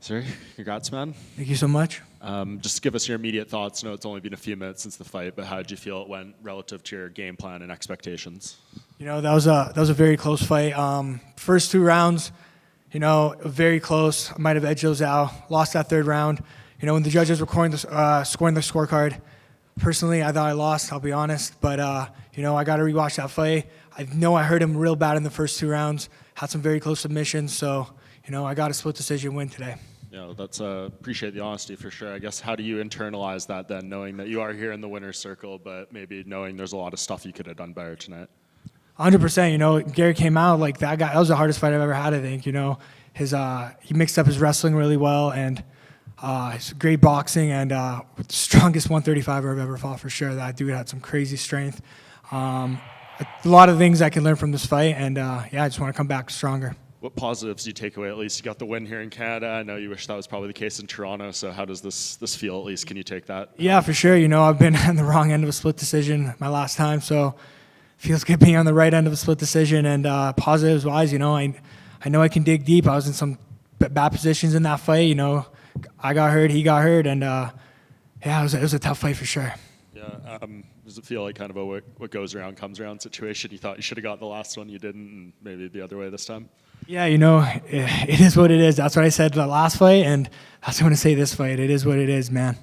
Serhiy, congrats, man. Thank you so much. Just give us your immediate thoughts. I know it's only been a few minutes since the fight, but how did you feel it went relative to your game plan and expectations? You know, that was a very close fight. First 2 rounds, you know, very close. I might have edged those out. Lost that 3rd round. You know, when the judges were scoring the scorecard, personally, I thought I lost, I'll be honest. But, you know, I got to rewatch that fight. I know I hurt him real bad in the first 2 rounds. Had some very close submissions. So, you know, I got a split decision win today. Yeah, that's appreciate the honesty for sure. I guess how do you internalize that then, knowing that you are here in the winner's circle, but maybe knowing there's a lot of stuff you could have done better tonight? 100%. You know, Gary came out like that guy. That was the hardest fight I've ever had, I think. You know, he mixed up his wrestling really well, and his great boxing, and the strongest 135er I've ever fought for sure. That dude had some crazy strength. A lot of things I can learn from this fight, and yeah, I just want to come back stronger. What positives do you take away? At least you got the win here in Canada. I know you wish that was probably the case in Toronto. So how does this feel? At least can you take that? Yeah, for sure. You know, I've been on the wrong end of a split decision my last time, so feels good being on the right end of a split decision. And positives wise, you know, I know I can dig deep. I was in some bad positions in that fight. You know, I got hurt, he got hurt, and yeah, it was a tough fight for sure. Yeah. Does it feel like kind of a what goes around comes around situation? You thought you should have got the last one, you didn't, and maybe the other way this time? Yeah, you know, it is what it is. That's what I said the last fight, and that's what I'm going to say this fight. It is what it is, man.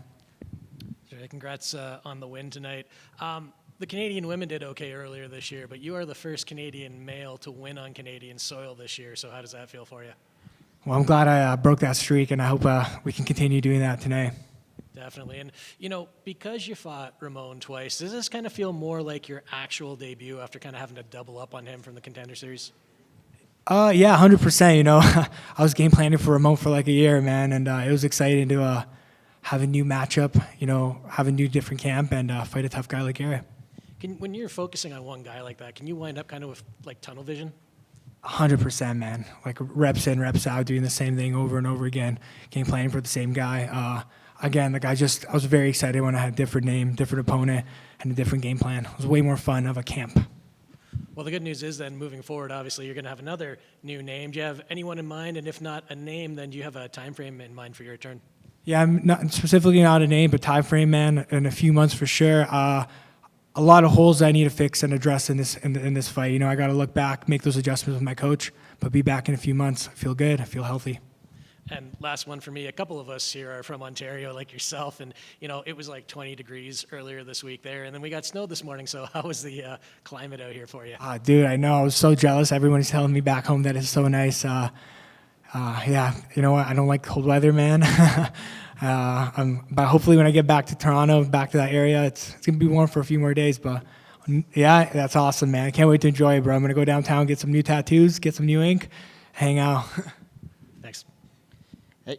Congrats on the win tonight. The Canadian women did okay earlier this year, but you are the first Canadian male to win on Canadian soil this year, so how does that feel for you? Well, I'm glad I broke that streak, and I hope we can continue doing that tonight. Definitely. And, you know, because you fought Ramon twice, does this kind of feel more like your actual debut after kind of having to double up on him from the Contender Series? Yeah, 100%. You know, I was game planning for Ramon for like a year, man, and it was exciting to have a new matchup, you know, have a new different camp, and fight a tough guy like Gary. When you're focusing on one guy like that, can you wind up kind of with like tunnel vision? 100%, man. Like reps in, reps out, doing the same thing over and over again, game planning for the same guy. Again, like I was very excited when I had a different name, different opponent, and a different game plan. It was way more fun of a camp. Well, the good news is then moving forward, obviously, you're going to have another new name. Do you have anyone in mind? And if not a name, then do you have a time frame in mind for your return? Yeah, I'm not specifically not a name, but time frame, man, in a few months for sure. A lot of holes I need to fix and address in this fight. You know, I got to look back, make those adjustments with my coach, but be back in a few months. I feel good. I feel healthy. And last one for me, a couple of us here are from Ontario like yourself, and you know it was like 20 degrees earlier this week there, and then we got snow this morning, so how was the climate out here for you? Dude, I know. I was so jealous. Everyone's telling me back home that it's so nice. Yeah, you know what? I don't like cold weather, man. But hopefully when I get back to Toronto, back to that area, it's going to be warm for a few more days, but yeah, that's awesome, man. I can't wait to enjoy it, bro. I'm going to go downtown, get some new tattoos, get some new ink, hang out. Thanks. Hey,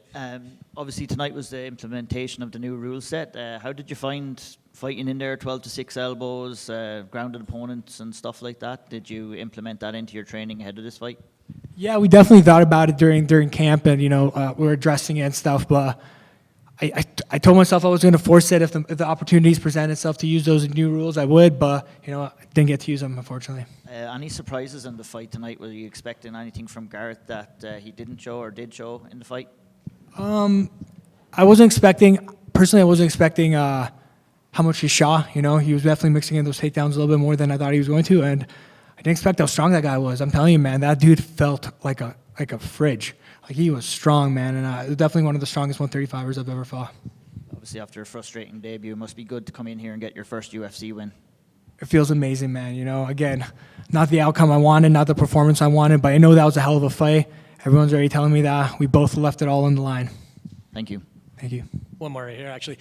obviously tonight was the implementation of the new rule set. How did you find fighting in there, 12 to 6 elbows, grounded opponents and stuff like that? Did you implement that into your training ahead of this fight? Yeah, we definitely thought about it during camp, and you know we were addressing it and stuff. But I told myself I was going to force it if the opportunities present itself to use those new rules, I would. But you know, I didn't get to use them, unfortunately. Any surprises in the fight tonight? Were you expecting anything from Gareth that he didn't show or did show in the fight? I wasn't expecting, personally, how much he shot. You know, he was definitely mixing in those takedowns a little bit more than I thought he was going to, and I didn't expect how strong that guy was. I'm telling you, man, that dude felt like a fridge. Like he was strong, man, and it was definitely one of the strongest 135ers I've ever fought. Obviously, after a frustrating debut, it must be good to come in here and get your first UFC win. It feels amazing, man. You know, again, not the outcome I wanted, not the performance I wanted, but I know that was a hell of a fight. Everyone's already telling me that. We both left it all on the line. Thank you. Thank you. One more right here, actually.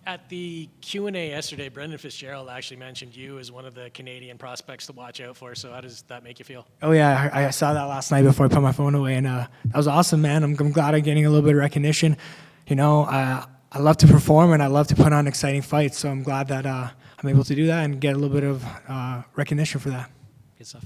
At the Q&A yesterday, Brendan Fitzgerald actually mentioned you as one of the Canadian prospects to watch out for. So how does that make you feel? Oh, yeah, I saw that last night before I put my phone away, and that was awesome, man. I'm glad I'm getting a little bit of recognition. You know, I love to perform, and I love to put on exciting fights, so I'm glad that I'm able to do that and get a little bit of recognition for that. Good stuff.